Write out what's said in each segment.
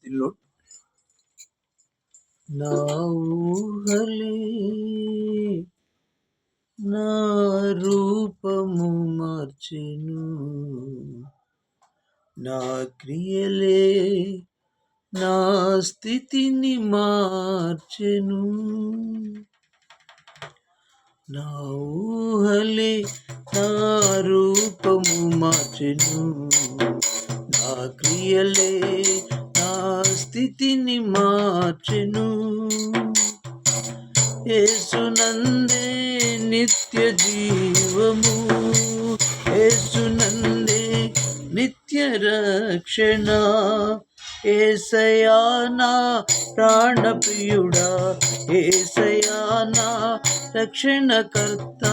The lord. నా ఊహలే నా రూపము మార్చెను, నా క్రియలే నా స్థితిని మార్చెను. నా ఊహలే నా రూపము మార్చెను, నా క్రియలే నా స్థితిని మార్చెను. యేసునందే నిత్య జీవము, యేసునందే నిత్య రక్షణ. యేసయ్యా నా ప్రాణప్రియుడా, యేసయ్యా నా రక్షణకర్త,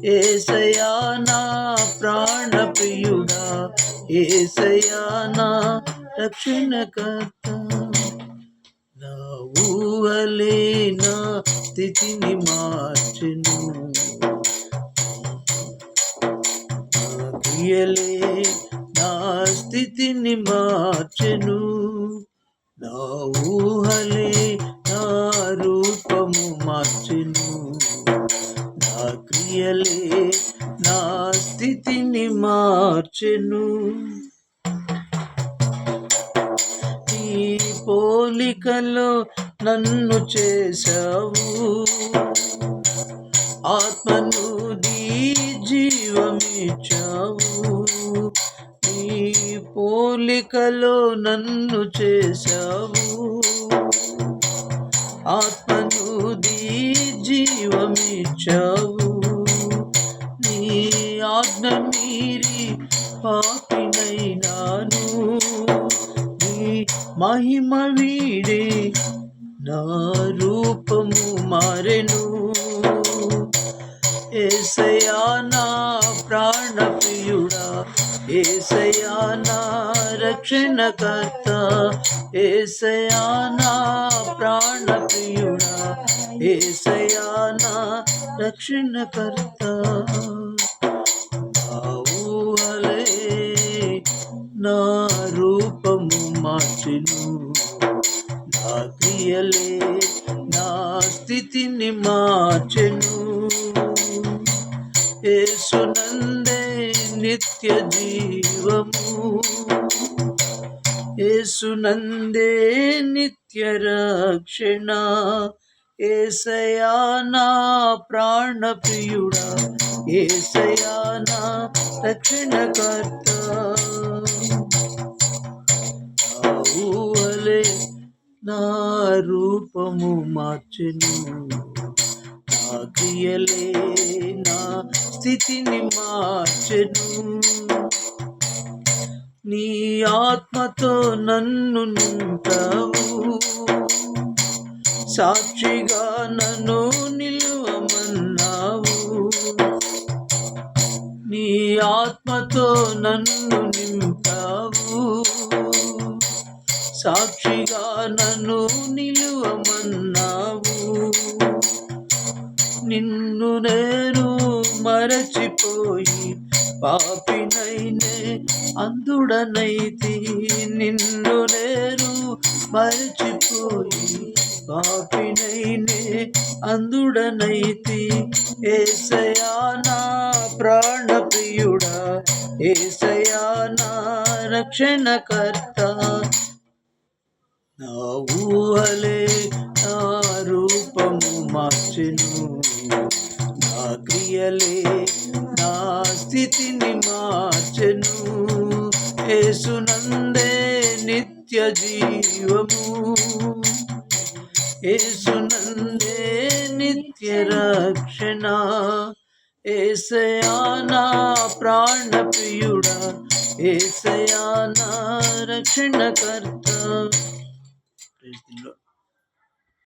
యేసయ్యా నా ప్రాణప్రియుడా, యేసయ్యా నా రక్షణకర్త. నా ఊహలే నా స్థితిని మార్చెను, నా క్రియలే నా స్థితిని మార్చెను. నా ఊహలే నా రూపము మార్చెను, నా క్రియలే నా స్థితిని మార్చెను. నీ పోలికలో నన్ను చేశావు, ఆత్మను జీవమిచ్చావు. నీ పోలికలో నన్ను చేశావు, ఆత్మను జీవమిచ్చావు. నీ ఆజ్ఞ మీరి పాపినైనాను, మహిమ వీడే నా రూపము మారెను. యేసయ్యా నా ప్రాణప్రియుడా, యేసయ్యా నా రక్షణకర్త, యేసయ్యా నా ప్రాణప్రియుడా, యేసయ్యా నా రక్షణకర్త. నా ఊహలే నా రూపము మార్చెను, నా క్రియలే నా స్థితిని మార్చెను. యేసునందే నిత్య జీవము, యేసునందే నిత్య రక్షణ. యేసయ్యా నా ప్రాణప్రియుడా, యేసయ్యా నా రక్షణకర్త. నా ఊహలే నా రూపము మార్చెను, నా క్రియలే నా స్థితిని మార్చెను. నీ ఆత్మతో నన్ను నింపావు, సాక్షిగా నన్ను నిలువమన్నావు. నీ ఆత్మతో నన్ను నింపావు, సాక్షిగా నన్ను నిలువమన్నావు. నిన్ను నేను మరచిపోయి పాపినైనే అందుడనైతి, నిన్ను నేను మరచిపోయి పాపినైనే అందుడనైతి. యేసయ్యా నా ప్రాణప్రియుడా, యేసయ్యా నా రక్షణకర్త. నా ఊహలే నా రూపము మార్చెను, నా క్రియలే నా స్థితిని మార్చెను. యేసునందే నిత్య జీవము, యేసునందే నిత్య రక్షణ. యేసయ్యా నా ప్రాణప్రియుడా, యేసయ్యా నా రక్షణకర్త. Praise the lord.